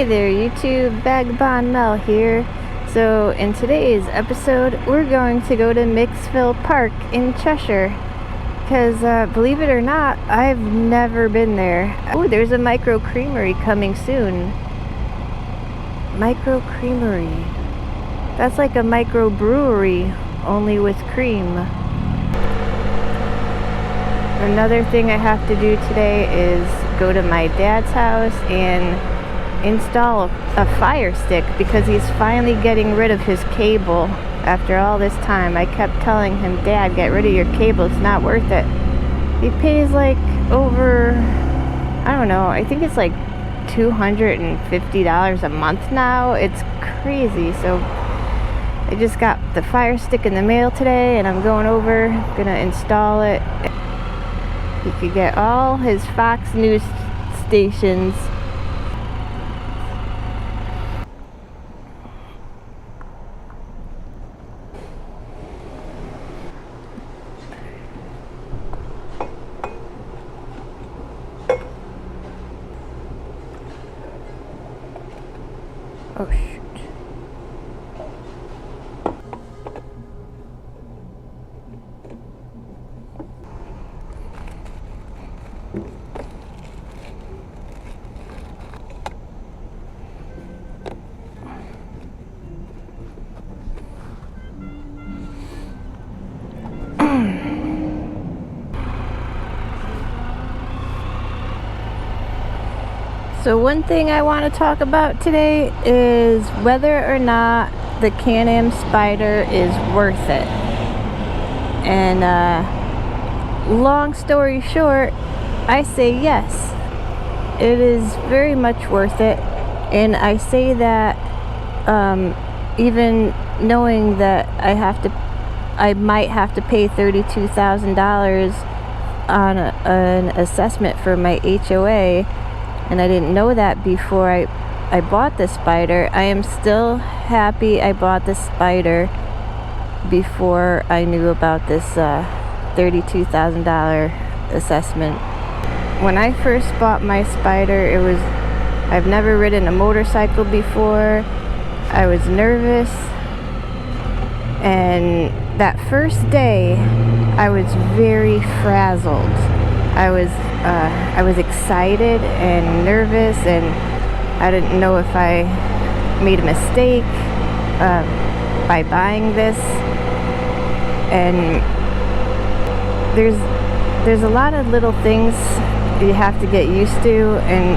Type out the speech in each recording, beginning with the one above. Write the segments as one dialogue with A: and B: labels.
A: Hey there YouTube, Vagabond Mel here. So in today's episode, we're going to go to Mixville Park in Cheshire. Because believe it or not, I've never been there. Oh, there's a micro creamery coming soon. Micro creamery. That's like a micro brewery, only with cream. Another thing I have to do today is go to my dad's house and install a Firestick because he's finally getting rid of his cable after all this time. I kept telling him, Dad, get rid of your cable, it's not worth it. He pays like over, I don't know, I think it's like $250 a month now. It's crazy. So I just got the Firestick in the mail today and I'm going over, gonna install it. He could get all his Fox News stations. Oh shoot. So one thing I want to talk about today is whether or not the Can-Am Spyder is worth it. And long story short, I say yes. It is very much worth it. And I say that even knowing that I might have to pay $32,000 on an assessment for my HOA. And I didn't know that before I bought the Spyder. I am still happy I bought the Spyder before I knew about this $32,000 assessment. When I first bought my Spyder, I've never ridden a motorcycle before. I was nervous. And that first day, I was very frazzled. I was excited and nervous, and I didn't know if I made a mistake by buying this. And there's a lot of little things you have to get used to and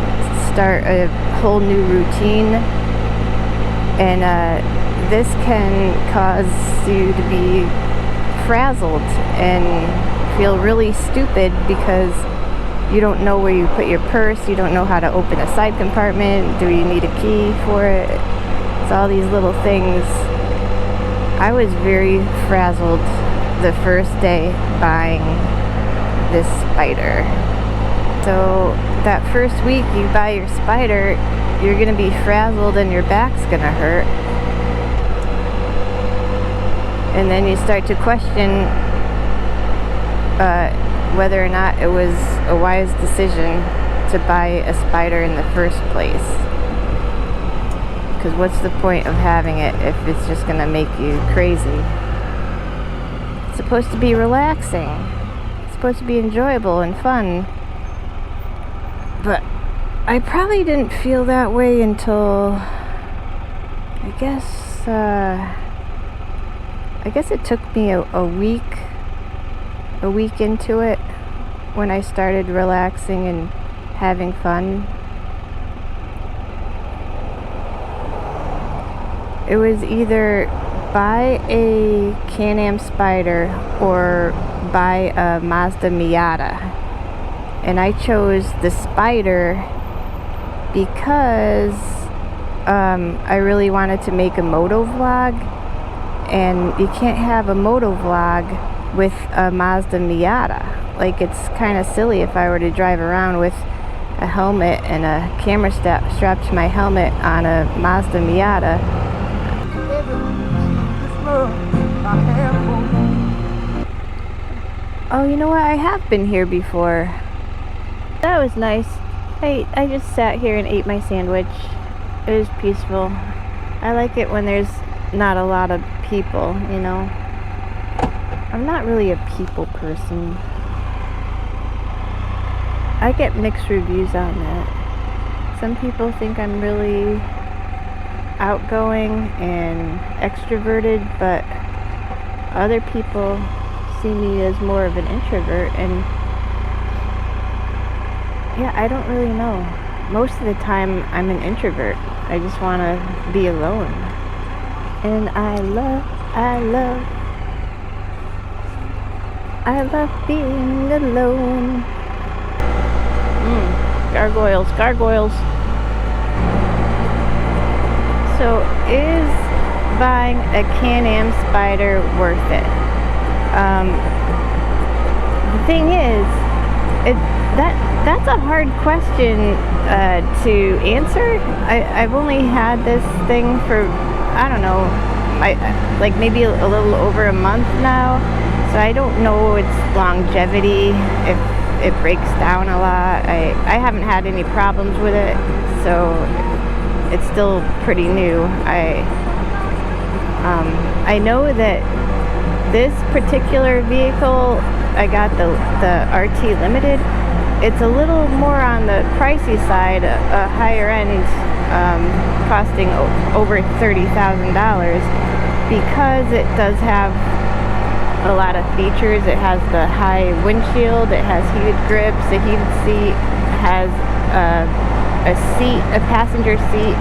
A: start a whole new routine. And this can cause you to be frazzled and feel really stupid because you don't know where you put your purse, you don't know how to open a side compartment, do you need a key for it? It's all these little things. I was very frazzled the first day buying this Spyder. So that first week you buy your Spyder, you're gonna be frazzled and your back's gonna hurt. And then you start to question whether or not it was a wise decision to buy a Spyder in the first place. Because what's the point of having it if it's just going to make you crazy? It's supposed to be relaxing. It's supposed to be enjoyable and fun. But I probably didn't feel that way until I guess it took me a week into it when I started relaxing and having fun. It was either buy a Can-Am Spyder or buy a Mazda Miata. And I chose the Spyder because I really wanted to make a moto vlog. And you can't have a moto vlog with a Mazda Miata. Like, it's kind of silly if I were to drive around with a helmet and a camera strapped to my helmet on a Mazda Miata. Oh, you know what? I have been here before. That was nice. I just sat here and ate my sandwich. It is peaceful. I like it when there's not a lot of people, you know. I'm not really a people person. I get mixed reviews on that. Some people think I'm really outgoing and extroverted, but other people see me as more of an introvert, and yeah, I don't really know. Most of the time I'm an introvert. I just want to be alone. And I love being alone. Gargoyles. So is buying a Can-Am Spyder worth it? The thing is, that's a hard question to answer. I've only had this thing for, I don't know, like maybe a little over a month now, so I don't know its longevity, if it breaks down a lot. I haven't had any problems with it, so it's still pretty new. I know that this particular vehicle, I got the RT Limited. It's a little more on the pricey side, a higher end, costing over $30,000, because it does have a lot of features. It has the high windshield, it has heated grips, a heated seat, has a passenger seat,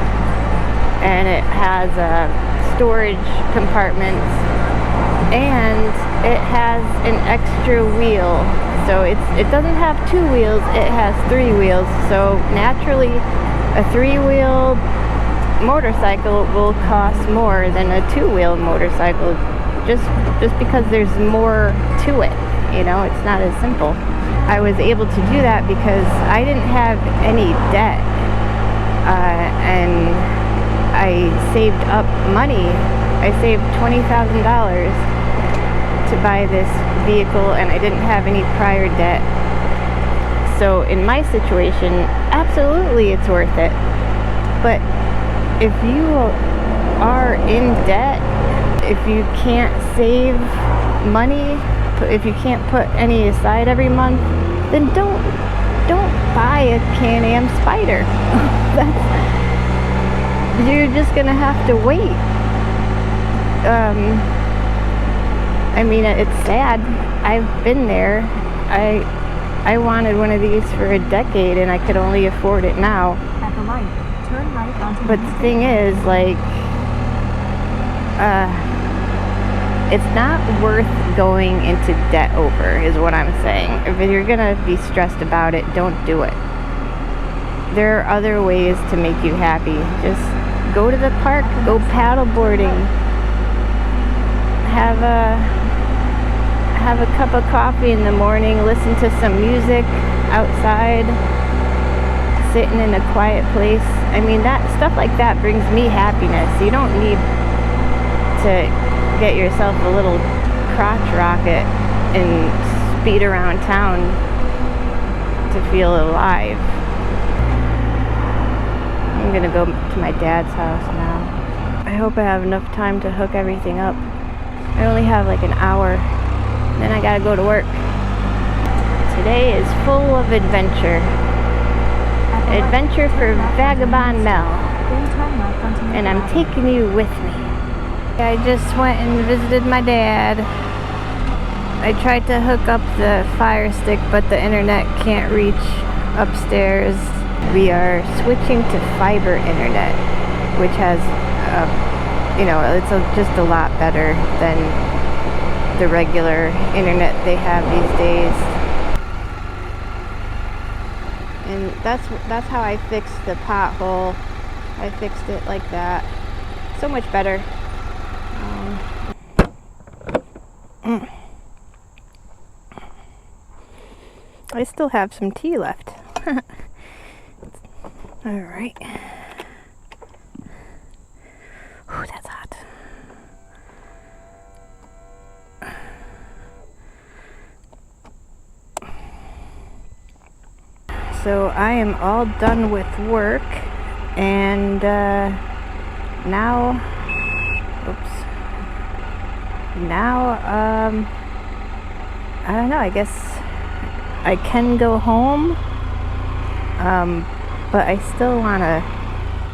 A: and it has storage compartments, and it has an extra wheel. So it doesn't have 2 wheels, it has 3 wheels. So naturally, a 3-wheel motorcycle will cost more than a 2-wheel motorcycle, just because there's more to it. You know, it's not as simple. I was able to do that because I didn't have any debt, and I saved up money. I saved $20,000 to buy this vehicle, and I didn't have any prior debt. So in my situation, absolutely it's worth it. But if you are in debt, if you can't save money, if you can't put any aside every month, then don't buy a Can-Am Spyder. You're just gonna have to wait. I mean, it's sad. I've been there. I wanted one of these for a decade, and I could only afford it now.
B: At the light, turn right onto
A: But the thing is, like, it's not worth going into debt over, is what I'm saying. If you're gonna be stressed about it, don't do it. There are other ways to make you happy. Just go to the park, go paddle boarding, have a cup of coffee in the morning, listen to some music outside, sitting in a quiet place. I mean, that stuff like that brings me happiness. You don't need to get yourself a little crotch rocket and speed around town to feel alive. I'm gonna go to my dad's house now. I hope I have enough time to hook everything up. I only have like an hour, then I gotta go to work. Today is full of adventure. Adventure for Vagabond Mel. And I'm taking you with me. I just went and visited my dad. I tried to hook up the Firestick, but the internet can't reach upstairs. We are switching to fiber internet, which has, it's just a lot better than the regular internet they have these days. And that's how I fixed the pothole. I fixed it like that. So much better. I still have some tea left. All right. Ooh, that's hot. So I am all done with work, And now, I don't know, I guess I can go home, but I still want to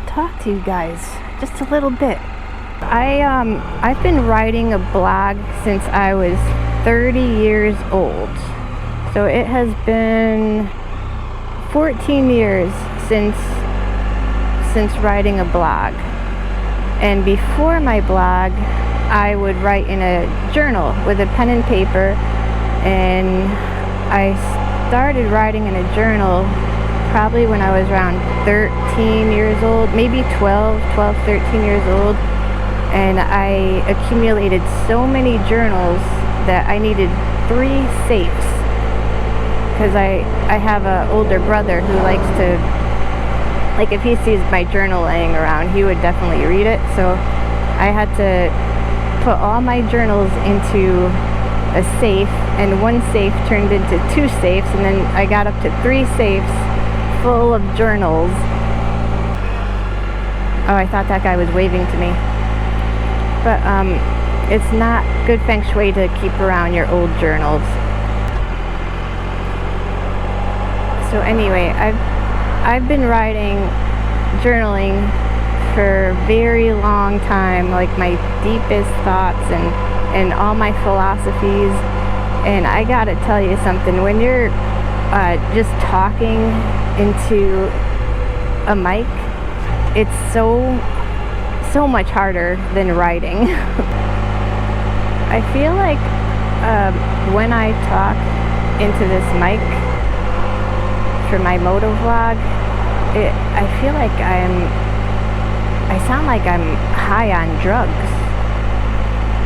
A: talk to you guys just a little bit. I've been writing a blog since I was 30 years old, so it has been 14 years since writing a blog. And before my blog, I would write in a journal with a pen and paper, and I started writing in a journal probably when I was around 13 years old, maybe 13 years old. And I accumulated so many journals that I needed 3 safes, because I have an older brother who likes to, like, if he sees my journal laying around, he would definitely read it. So I had to put all my journals into a safe, and one safe turned into 2 safes, and then I got up to 3 safes full of journals. Oh, I thought that guy was waving to me. But it's not good feng shui to keep around your old journals. So anyway, I've been journaling for a very long time, like my deepest thoughts and all my philosophies. And I gotta tell you something, when you're just talking into a mic, it's so much harder than writing. I feel like when I talk into this mic for my moto vlog, I feel like I sound like I'm high on drugs,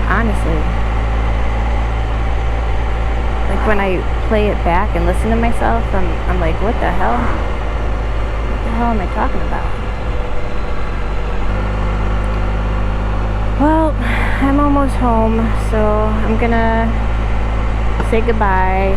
A: honestly. Like when I play it back and listen to myself, I'm like, what the hell? What the hell am I talking about? Well, I'm almost home, so I'm gonna say goodbye.